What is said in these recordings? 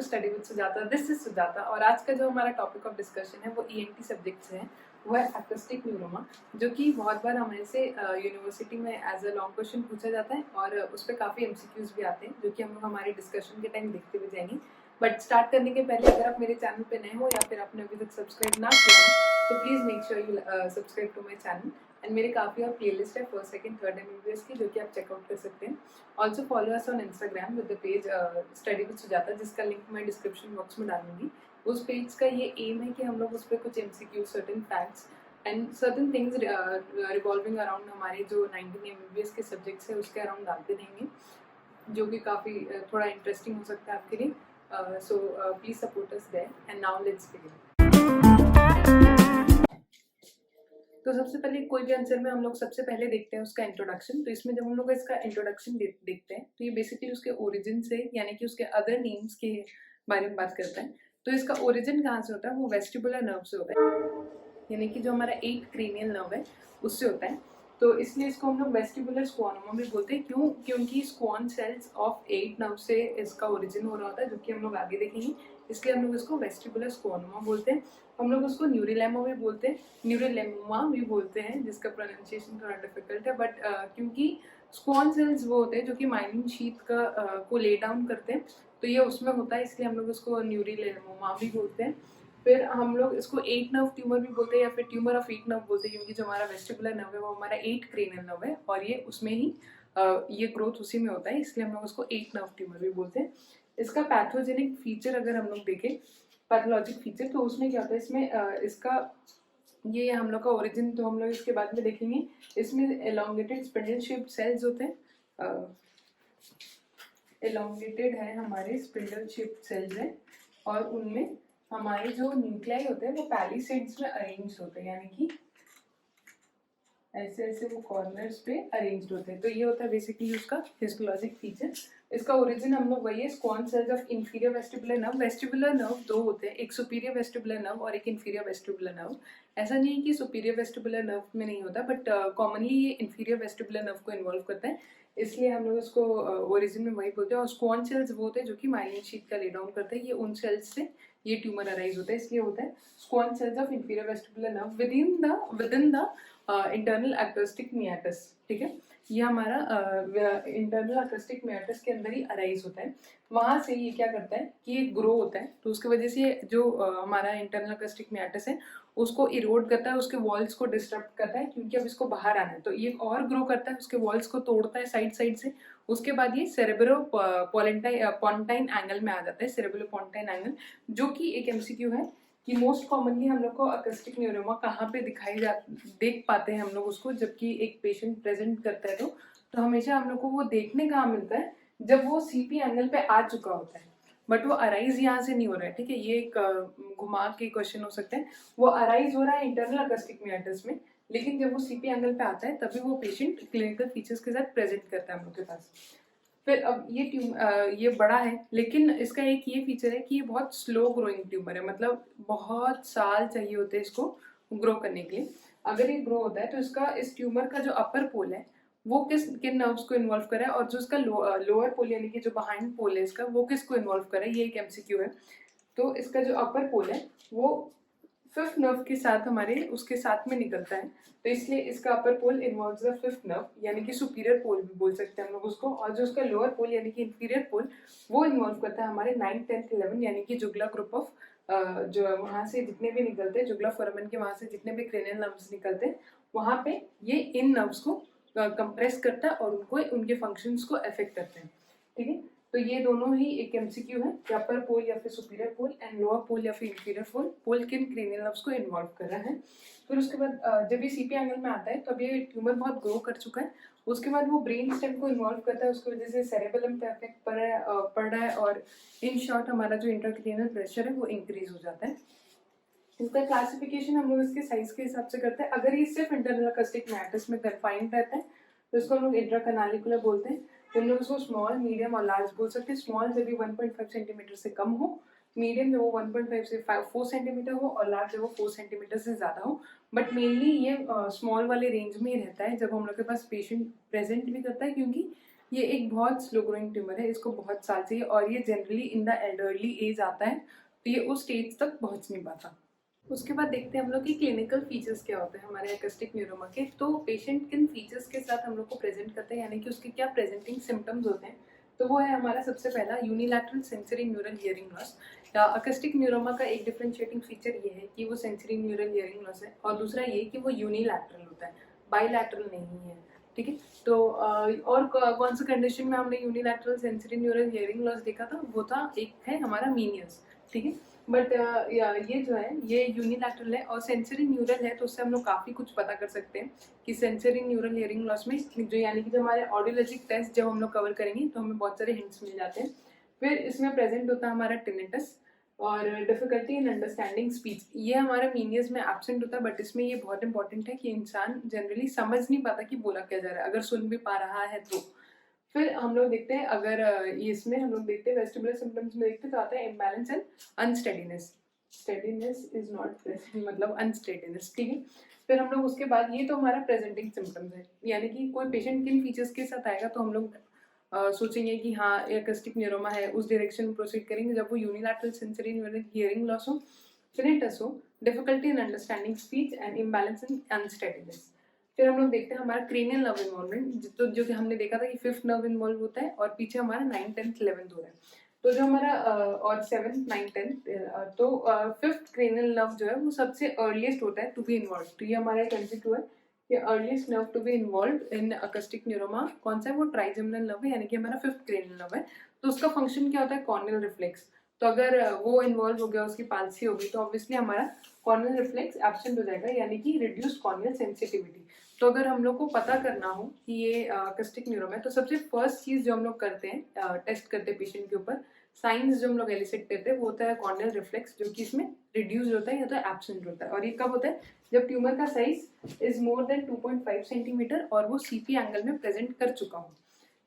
Study with Sujata, this is Sujata. और आज का जो हमारा टॉपिक ऑफ डिस्कशन है वो ईएनटी सब्जेक्ट से है, वो है एक्यूस्टिक न्यूरोमा, जो कि बहुत बार हमारे से यूनिवर्सिटी में एज अ लॉन्ग क्वेश्चन पूछा जाता है और उस पर काफ़ी एमसीक्यूज भी आते हैं, जो कि हम लोग हमारे डिस्कशन के टाइम देखते हुए जाएंगे। बट स्टार्ट करने के पहले अगर आप मेरे चैनल पे नए हो या फिर आपने अभी तक सब्सक्राइब ना किया हो तो please make sure you subscribe to my channel. And मेरे काफ़ी और प्लेलिस्ट है फर्स्ट सेकंड थर्ड एमबीबीएस की, जो कि आप चेकआउट कर सकते हैं। Also follow us on Instagram with the page study with Sujata, जिसका लिंक मैं डिस्क्रिप्शन बॉक्स में डालूंगी। उस पेज का ये एम है कि हम लोग उस पर कुछ MCQ, certain facts and certain things revolving around हमारे जो 19 एमबीबीएस के सब्जेक्ट्स है उसके अराउंड डालते रहेंगे, जो कि काफ़ी थोड़ा इंटरेस्टिंग हो सकता है आपके लिए। So please support us there and now let's begin. तो सबसे पहले कोई भी आंसर में हम लोग सबसे पहले देखते हैं उसका इंट्रोडक्शन। तो इसमें जब हम लोग इसका इंट्रोडक्शन देखते हैं तो ये बेसिकली उसके ओरिजिन से, यानी कि उसके अदर नेम्स के बारे में बात करता है। तो इसका ओरिजिन कहाँ से होता है? वो वेस्टिबुलर नर्व से होता है, यानी कि जो हमारा 8 क्रेनियल नर्व है उससे होता है। तो इसलिए इसको हम लोग वेस्टिबुलर स्क्वानोमा भी बोलते हैं। क्यों? क्योंकि स्क्वान सेल्स ऑफ 8 नर्व से इसका ओरिजिन हो रहा होता है, जो कि हम लोग आगे देखेंगे। इसलिए हम लोग इसको वेस्टिबुलर स्क्वानोमा बोलते हैं। हम लोग उसको न्यूरिलेमा भी बोलते हैं, न्यूरिलेमा भी बोलते हैं, जिसका प्रोनाउंसिएशन थोड़ा डिफिकल्ट है। बट क्योंकि स्क्वान सेल्स वो होते हैं जो कि माइलिन शीथ का को ले डाउन करते हैं, तो ये उसमें होता है, इसलिए हम लोग उसको न्यूरिलेमा भी बोलते हैं। फिर हम लोग इसको 8 नर्व ट्यूमर भी बोलते हैं या फिर ट्यूमर ऑफ 8 नर्व बोलते हैं, क्योंकि जो हमारा वेस्टिबुलर नर्व है वो हमारा 8 क्रेनियल नर्व है और ये उसमें ही ये ग्रोथ उसी में होता है, इसलिए हम लोग उसको 8 नर्व ट्यूमर भी बोलते हैं। इसका पैथोजेनिक फीचर अगर हम लोग देखें, पैथोलॉजिक फीचर, तो उसमें क्या होता है, इसमें इसका ये हम लोग का ओरिजिन तो हम लोग इसके बाद में देखेंगे। इसमें एलोंगेटेड स्पिंडल शेप्ड सेल्स होते हैं, एलोंगेटेड है हमारे स्पिंडल शेप्ड सेल्स हैं, और उनमें हमारे जो न्यूक्लियाई होते हैं वो पैलिसेड्स में अरेंज होते हैं, यानी कि ऐसे ऐसे वो कॉर्नर्स पे अरेंज्ड होते हैं। तो ये होता है बेसिकली उसका हिस्टोलॉजिक फीचर। इसका ओरिजिन हम लोग वही है, Schwann cells of inferior vestibular nerve. Vestibular nerve दो होते हैं, एक सुपीरियर वेस्टिबुलर नर्व और एक इंफीरियर वेस्टिबुलर नर्व। ऐसा नहीं है कि सुपीरियर वेस्टिबुलर नर्व में नहीं होता, बट कॉमनली ये इंफीरियर वेस्टिबुलर नर्व को इन्वॉल्व करता है, इसलिए हम लोग इसको ओरिजिन में वही बोलते हैं। और स्क्वान सेल्स वो होते हैं जो कि माइलिन शीथ का ले डाउन करते हैं, ये उन सेल्स से ये ट्यूमर अराइज होता है, इसलिए होता है Schwann cells of inferior vestibular nerve within the internal acoustic meatus. ठीक है, ये हमारा इंटरनल एक्यूस्टिक मियाटस के अंदर ही अराइज होता है। वहां से ये क्या करता है कि ये ग्रो होता है, तो उसकी वजह से जो हमारा इंटरनल एक्यूस्टिक मियाटस है उसको इरोड करता है, उसके वॉल्स को डिस्टर्ब करता है, क्योंकि अब इसको बाहर आना है, तो ये और ग्रो करता है, उसके वॉल्स को तोड़ता है साइड साइड से। उसके बाद ये सेरेब्रो पोंटाइन एंगल में आ जाता है, सेरेब्रो पोंटाइन एंगल, जो कि एक एमसीक्यू है कि मोस्ट कॉमनली हम लोग को एक्यूस्टिक न्यूरोमा कहाँ पे देख पाते हैं हम लोग उसको, जबकि एक पेशेंट प्रेजेंट करता है तो हमेशा हम लोग को वो देखने कहाँ मिलता है, जब वो सीपी एंगल पे आ चुका होता है, बट वो अराइज यहाँ से नहीं हो रहा है। ठीक है, ये एक घुमा के क्वेश्चन हो सकते हैं। वो अराइज हो रहा है इंटरनल एक्यूस्टिक मियाटस में, लेकिन जब वो सीपी एंगल पे आता है तभी वो पेशेंट क्लिनिकल फीचर्स के साथ प्रेजेंट करता है हम लोग के पास। फिर अब ये बड़ा है, लेकिन इसका एक ये फीचर है कि ये बहुत स्लो ग्रोइंग ट्यूमर है, मतलब बहुत साल चाहिए होते हैं इसको ग्रो करने के लिए। अगर ये ग्रो होता है तो इसका इस ट्यूमर का जो अपर पोल है वो किन नर्व्स को इन्वॉल्व करे, और जो इसका लोअर पोल यानी कि जो बिहाइंड पोल है इसका, वो किसको इन्वॉल्व करे, ये एक एमसीक्यू है। तो इसका जो अपर पोल है वो फिफ्थ नर्व के साथ हमारे उसके साथ में निकलता है, तो इसलिए इसका अपर पोल इन्वॉल्व्स द फिफ्थ नर्व, यानी कि सुपीरियर पोल भी बोल सकते हैं हम लोग उसको। और जो उसका लोअर पोल यानी कि इंफीरियर पोल, वो इन्वॉल्व करता है हमारे 9, 10, 11, यानी कि जुगला ग्रुप ऑफ जो वहाँ से जितने भी निकलते हैं, जुगला फोरामेन के वहाँ से जितने भी क्रेनियल नर्व्स निकलते हैं, वहाँ पे ये इन नर्व्स को कंप्रेस करता है और उनको उनके फंक्शंस को अफेक्ट करते हैं। ठीक है, तो ये दोनों ही एक एमसीक्यू है, अपर पोल या फिर superior pole and lower pole या फिर इंफीरियर पोल किन क्रेनियल नर्व्स को इन्वॉल्व कर रहा है। फिर उसके बाद जब ये सीपी एंगल में आता है तो अब ये ट्यूमर बहुत ग्रो कर चुका है, उसके बाद वो ब्रेन स्टेम को इन्वॉल्व करता है, उसकी वजह से सेरेबेलम पे इफेक्ट पड़ रहा है और इन शॉर्ट हमारा जो इंट्राक्रेनियल प्रेशर है वो इंक्रीज हो जाता है। इसका क्लासिफिकेशन हम लोग इसके साइज के हिसाब से करते हैं। अगर ये सिर्फ इंटरनल एक्यूस्टिक मियाटस में कन्फाइंड रहता है तो इसको हम लोग इंट्राकैनालिकुलर बोलते हैं। तो हम लोग उसको स्मॉल, मीडियम और लार्ज बोल सकते हैं। स्मॉल जब भी 1.5 सेंटीमीटर से कम हो, मीडियम जब वो 1.5 से 4 सेंटीमीटर हो, और लार्ज जब वो 4 सेंटीमीटर से ज़्यादा हो। बट मेनली ये स्मॉल वाले रेंज में ही रहता है जब हम लोग के पास पेशेंट प्रेजेंट भी करता है, क्योंकि ये एक बहुत स्लो ग्रोइंग ट्यूमर है, इसको बहुत साल चाहिए और ये generally in the elderly age आता है, तो ये उस स्टेज तक पहुंच नहीं पाता। उसके बाद देखते हैं हम लोग की क्लिनिकल फीचर्स क्या होते हैं हमारे एकोस्टिक न्यूरोमा के। तो पेशेंट किन फीचर्स के साथ हम लोग को प्रेजेंट करते हैं, यानी कि उसके क्या प्रेजेंटिंग सिम्टम्स होते हैं, तो वो है हमारा सबसे पहला unilateral sensory neural hearing loss. Acoustic neuroma का एक डिफरेंशिएटिंग फीचर ये है कि वो सेंसरी न्यूरल हियरिंग लॉस है, और दूसरा ये कि वो यूनिलैटरल होता है, बाईलैटरल नहीं है। ठीक है, तो और कौन सी कंडीशन में हमने unilateral sensory neural hearing loss देखा था, वो था एक है हमारा मीनियस। ठीक है, बट ये जो है ये यूनिलैटरल है और सेंसरी न्यूरल है, तो उससे हम लोग काफ़ी कुछ पता कर सकते हैं कि सेंसरी न्यूरल हियरिंग लॉस में जो यानी कि जो हमारे ऑडियोलॉजिक टेस्ट जब हम लोग कवर करेंगे तो हमें बहुत सारे हिंट्स मिल जाते हैं। फिर इसमें प्रेजेंट होता है हमारा टिनिटस और डिफिकल्टी इन अंडरस्टैंडिंग स्पीच। ये हमारे मीनियस में एब्सेंट होता है, बट इसमें ये बहुत इंपॉर्टेंट है कि इंसान जनरली समझ नहीं पाता कि बोला क्या जा रहा है, अगर सुन भी पा रहा है तो। फिर हम लोग देखते हैं अगर इसमें हम लोग देखते हैं वेस्टिबुलर सिम्टम्स में देखते हैं तो आता है imbalance and unsteadiness. Steadiness is not present, मतलब अनस्टेडीनेस। ठीक है, फिर हम लोग उसके बाद ये तो हमारा प्रेजेंटिंग सिम्टम्स है, यानी कि कोई पेशेंट किन फीचर्स के साथ आएगा तो हम लोग सोचेंगे कि हाँ एकोस्टिक न्यूरोमा है, उस डायरेक्शन में प्रोसीड करेंगे जब वो unilateral sensory neural hearing loss हो, tinnitus हो, difficulty in understanding speech and imbalance in unsteadiness. फिर हम लोग देखते हैं हमारा क्रेनियल नर्व इन्वॉल्वमेंट, तो जो कि हमने देखा था कि 5th नर्व इन्वॉल्व होता है और पीछे हमारा 9th 10th 11th हो रहा है, तो जो हमारा और 7th 9th 10th, तो 5th क्रेनियल नर्व जो है वो सबसे अर्लीस्ट होता है टू बी इन्वॉल्व। तो ये हमारा एक एमसीक्यू है, ये earliest nerve to be involve in acoustic neuroma कौन सा है, वो ट्राइजेमिनल नर्व है, यानी कि हमारा 5th क्रेनियल नर्व है। तो उसका फंक्शन क्या होता है, कॉर्नियल रिफ्लेक्स। तो अगर वो इन्वॉल्व हो गया, उसकी पाल्सी होगी, तो ऑब्वियसली हमारा कॉर्नियल रिफ्लेक्स एब्सेंट हो जाएगा, यानी कि रिड्यूस्ड कॉर्नियल सेंसिटिविटी। तो अगर हम लोग को पता करना हो कि ये एकोस्टिक न्यूरोमा है, तो सबसे फर्स्ट चीज जो हम लोग करते हैं, टेस्ट करते हैं पेशेंट के ऊपर, साइंस जो हम लोग एलिसिट करते हैं वो होता है कॉर्नियल रिफ्लेक्स, जो कि इसमें रिड्यूस होता है या तो एब्सेंट होता है। और ये कब होता है, जब ट्यूमर का size is more than 2.5 centimetre और वो सीपी एंगल में प्रेजेंट कर चुका हो।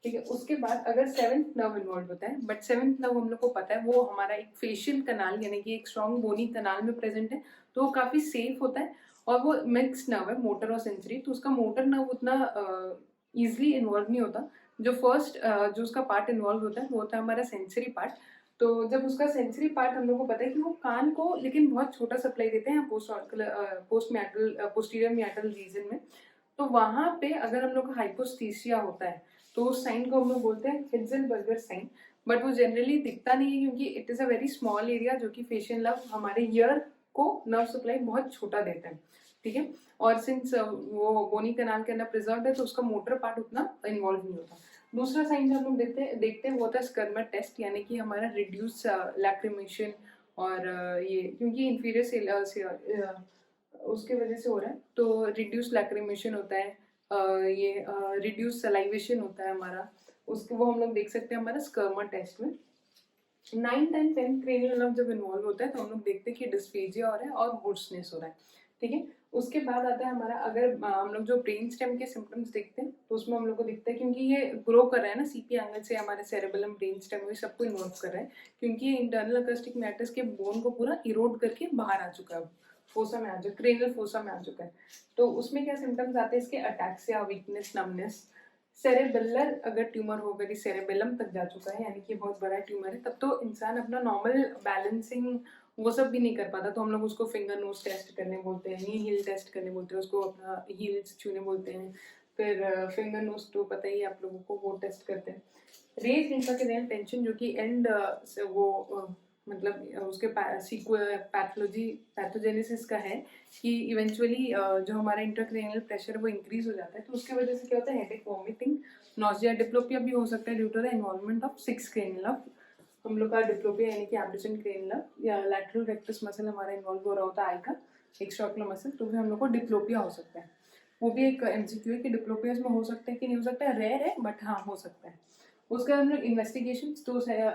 ठीक है, उसके बाद अगर 7th नर्व इन्वॉल्व होता है, बट 7th नर्व हम लोग को पता है वो हमारा एक फेशियल कनाल यानी कि एक स्ट्रॉन्ग बोनी कनाल में प्रेजेंट है, तो वो काफी सेफ होता है और वो मिक्स्ड नर्व है, मोटर और सेंसरी, तो उसका मोटर नर्व उतना ईजिली इन्वॉल्व नहीं होता। जो फर्स्ट जो उसका पार्ट इन्वॉल्व होता है वो होता है हमारा सेंसरी पार्ट। तो जब उसका सेंसरी पार्ट हम लोग को पता है कि वो कान को लेकिन बहुत छोटा सप्लाई देते हैं पोस्टीरियर मियाटल रीजन में, तो वहां पे अगर हम लोग का हाइपोस्थीसिया होता है तो उस साइन को हम लोग बोलते हैं हिल्जेनबर्गर साइन। बट वो जनरली दिखता नहीं है क्योंकि it is a very small area, जो कि फेशियल नर्व हमारे ईयर को नर्व सप्लाई बहुत छोटा देता है। ठीक है, और सिंस वो बोनी कैनाल के अंदर प्रिजर्व है तो उसका मोटर पार्ट उतना इन्वॉल्व नहीं होता। दूसरा साइन जो हम लोग देखते हैं वो होता है स्कर्मर टेस्ट, यानी कि हमारा रिड्यूस लैक्रिमेशन, और ये क्योंकि इंफीरियर से उसके वजह से हो रहा है, तो रिड्यूस लैक्रिमेशन होता है, ये रिड्यूस सलाइवेशन होता है हमारा, उसको वो हम लोग देख सकते हैं हमारा स्कर्मर टेस्ट में। 9th and 10th cranial nerve जब इन्वॉल्व होता है तो हम लोग देखते हैं कि डिस्फेजिया हो रहा है और होर्सनेस हो रहा है। ठीक है, उसके बाद आता है हमारा अगर हम लोग जो ब्रेन स्टेम के सिम्टम्स देखते हैं तो उसमें हम लोग को दिखता है, क्योंकि ये ग्रो कर रहा है ना सीपी एंगल से, हमारे सेरेबेलम ब्रेन स्टेम में सबको इन्वॉल्व कर रहा है, क्योंकि ये इंटरनल अकॉस्टिक मैटर्स के बोन को पूरा इरोड करके बाहर आ चुका है, फोसा में आ चुका, क्रेनियल फोसा में आ चुका है। तो उसमें क्या सिम्टम्स आते हैं इसके, अटैक्सिया, वीकनेस, नमनेस। सेरेबेलर अगर ट्यूमर हो गई, सेरेबेलम तक जा चुका है यानी कि बहुत बड़ा ट्यूमर है, तब तो इंसान अपना नॉर्मल बैलेंसिंग वो सब भी नहीं कर पाता, तो हम लोग उसको फिंगर नोज टेस्ट करने बोलते हैं, नी हील टेस्ट करने बोलते हैं, उसको अपना हील्स छूने बोलते हैं। फिर फिंगर नोज तो पता ही है आप लोगों को, वो टेस्ट करते हैं। रेज इंट्राक्रेनियल टेंशन, जो कि एंड से वो मतलब उसके पैथोजेनेसिस का है कि इवेंचुअली जो हमारा इंट्राक्रेनियल प्रेशर वो इंक्रीज हो जाता है, तो उसके वजह से क्या होता है, हेडेक, वॉमिटिंग, नॉजिया, डिप्लोपिया भी हो सकता है due to the involvement of 6th cranial nerve. हम लोग का डिप्लोपिया यानी कि एब्डोमेन क्रेनियल नर्व या लैटरल रेक्टस मसल हमारा इन्वॉल्व हो रहा होता है आई का एक्स्ट्राओकुलर मसल, तो भी हम लोग को डिप्लोपिया हो सकता है। वो भी एक एमसीक्यू है कि डिप्लोपिया में हो सकता है कि नहीं हो सकता है, रेयर है बट हाँ हो सकता है। उसके बाद हम लोग इन्वेस्टिगेशन, तो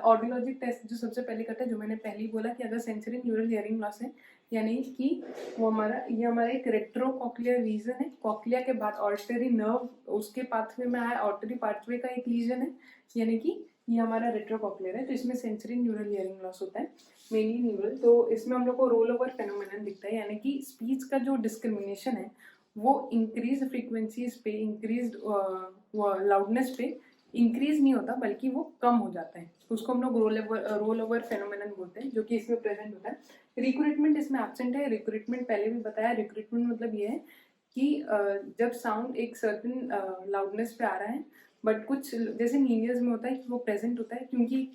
ऑडियोलॉजिक टेस्ट जो सबसे पहले करते हैं, जो मैंने पहले ही बोला कि अगर सेंसरी न्यूरल हियरिंग लॉस है, यानी कि वो हमारा एक रेट्रोकॉक्लियर रीजन है, कॉक्लिया के बाद ऑर्टरी नर्व उसके पाथवे में आया, ऑर्टरी पाथवे का एक लीजन है, यानी कि ये हमारा रेट्रोकॉक्लियर है, तो इसमें सेंसरी न्यूरल हियरिंग लॉस होता है, मेनली न्यूरल। तो इसमें हम लोग को रोल ओवर फेनोमेनन दिखता है, यानी कि स्पीच का जो डिस्क्रिमिनेशन है वो इंक्रीज फ्रीक्वेंसीज पे, इंक्रीज लाउडनेस पे इंक्रीज नहीं होता बल्कि वो कम हो जाता है, उसको हम लोग रोल ओवर फेनोमेनन बोलते हैं, जो कि इसमें प्रेजेंट होता है। रिक्रूटमेंट इसमें एब्सेंट है। रिक्रूटमेंट पहले भी बताया, रिक्रूटमेंट मतलब ये है कि जब साउंड एक सर्टन लाउडनेस पे आ रहा है बट कुछ जैसे मीनियर्स में होता है कि वो प्रेजेंट होता है, क्योंकि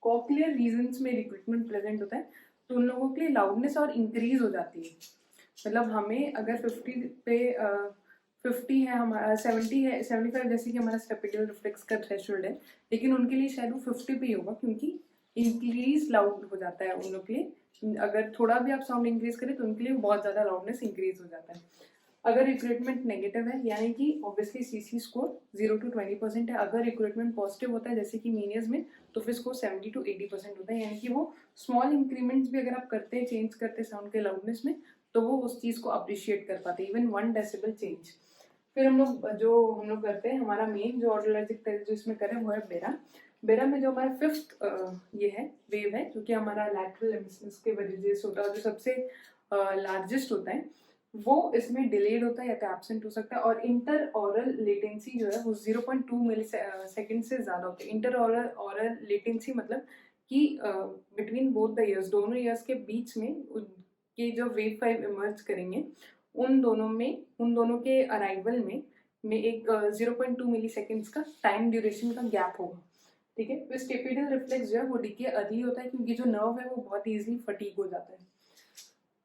कॉक्लियर रीजन्स में रिक्रूटमेंट प्रेजेंट होता है, तो उन लोगों के लिए लाउडनेस और इंक्रीज हो जाती है। मतलब हमें अगर 50 पे 50 है, हमारा 70 है, 75 जैसे कि हमारा स्टेपिडियल रिफ्लेक्स का थ्रेशोल्ड है, लेकिन उनके लिए शायद वो 50 पे ही होगा, क्योंकि इंक्रीज लाउड हो जाता है उन लोग के लिए। अगर थोड़ा भी आप साउंड इंक्रीज करें तो उनके लिए बहुत ज़्यादा लाउडनेस इंक्रीज हो जाता है। अगर रिक्रूटमेंट नेगेटिव है यानी कि ऑब्वियसली सीसी स्कोर 0 to 20% है। अगर रिक्रूटमेंट पॉजिटिव होता है जैसे कि मीनियर्स में, तो फिर स्कोर 70 to 80% होता है, यानी कि वो स्मॉल इंक्रीमेंट्स भी अगर आप करते हैं, चेंज करते हैं साउंड के लाउडनेस में, तो वो उस चीज़ को अप्रिशिएट कर पाते हैं, इवन 1 डेसिबल चेंज। फिर हम लोग करते हैं, हमारा मेन जो ऑडियोलॉजिक टेस्ट जो इसमें करें वो है बेरा। बेरा में जो हमारा 5th ये है वेव है, जो कि हमारा लैटरल एमिशंस के वजह से होता है, और जो सबसे लार्जेस्ट होता है वो इसमें डिलेड होता है या तो एब्सेंट हो सकता है। और इंटर ऑरल लेटेंसी जो है वो 0.2 मिली सेकेंड से ज़्यादा होती है। इंटर ऑरल लेटेंसी मतलब कि बिटवीन बोथ द ईयर्स, दोनों ईयर्स के बीच में ये जो वेव 5 इमर्ज करेंगे, उन दोनों के अराइवल में एक 0.2 मिली सेकेंड्स का टाइम ड्यूरेशन का गैप होगा, ठीक है। तो स्टेपिडियल रिफ्लेक्स जो है वो डिके अर्ली होता है, क्योंकि जो नर्व है वो बहुत ईजिली फटीग हो जाता है।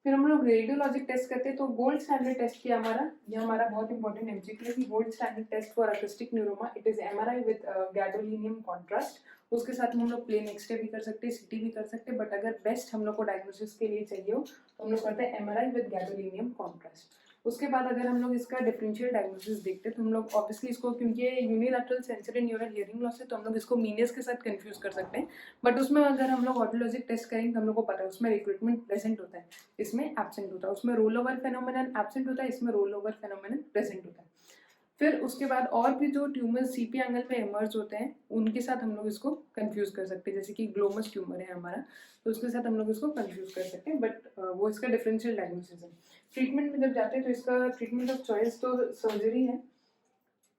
फिर हम लोग रेडियोलॉजिक टेस्ट करते हैं, तो गोल्ड स्टैंडर्ड टेस्ट किया हमारा, ये हमारा बहुत इंपॉर्टेंट एमसीक्यू है कि gold standard test for acoustic neuroma it is MRI with gadolinium contrast. उसके साथ हम लोग प्लेन एक्सरे भी कर सकते हैं, सीटी भी कर सकते हैं, बट अगर बेस्ट हम लोग को डायग्नोसिस के लिए चाहिए हो तो हम लोग करते हैं एमआरआई विद गैडोलिनियम कॉन्ट्रास्ट। उसके बाद अगर हम लोग इसका डिफरेंशियल डायग्नोसिस देखते हैं तो हम लोग ऑब्वियसली इसको, क्योंकि ये unilateral sensory neural hearing loss है, तो हम लोग इसको मीनियस के साथ कंफ्यूज कर सकते हैं। बट उसमें अगर हम लोग ऑडियोलॉजिक टेस्ट करेंगे तो हम लोग को पता है उसमें रिक्रूटमेंट प्रेजेंट होता है, इसमें एब्सेंट होता है। उसमें रोल ओवर फेनोमेनन एब्सेंट होता है, इसमें रोल ओवर फेनोमेनन प्रेजेंट होता है। फिर उसके बाद और भी जो ट्यूमर सीपी एंगल पे इमर्ज होते हैं उनके साथ हम लोग इसको कंफ्यूज कर सकते हैं, जैसे कि ग्लोमस ट्यूमर है हमारा, तो उसके साथ हम लोग इसको कंफ्यूज कर सकते हैं, बट वो इसका डिफरेंशियल डायग्नोसिस है। ट्रीटमेंट में जब जाते हैं तो इसका ट्रीटमेंट ऑफ चॉइस तो सर्जरी है,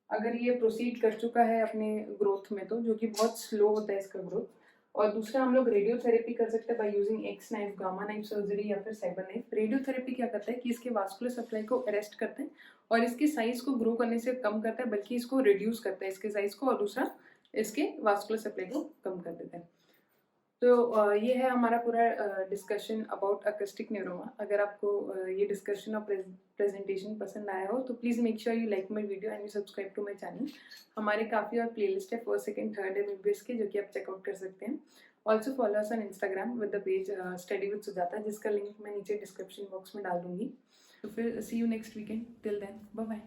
अगर ये प्रोसीड कर चुका है अपने ग्रोथ में, तो जो कि बहुत स्लो होता है इसका ग्रोथ। और दूसरा हम लोग रेडियोथेरेपी कर सकते हैं by using x knife, gamma knife surgery या फिर साइबर नाइफ। रेडियोथेरेपी क्या करता है कि इसके वास्कुलर सप्लाई को अरेस्ट करते हैं और इसकी साइज को ग्रो करने से कम करता है, बल्कि इसको रिड्यूस करता है इसके साइज को, और दूसरा इसके वास्कुलर सप्लाई को कम कर देता है। तो ये है हमारा पूरा डिस्कशन अबाउट अकॉस्टिक न्यूरोमा। अगर आपको ये डिस्कशन और प्रेजेंटेशन पसंद आया हो तो please make sure you like my video and you subscribe to my channel. हमारे काफ़ी और प्लेलिस्ट है 1st, 2nd, 3rd एमबीबीएस के, जो कि आप चेकआउट कर सकते हैं। Also follow us on Instagram with the page study with Sujata, जिसका लिंक मैं नीचे डिस्क्रिप्शन बॉक्स में डाल दूंगी। तो फिर see you next weekend, till then bye bye.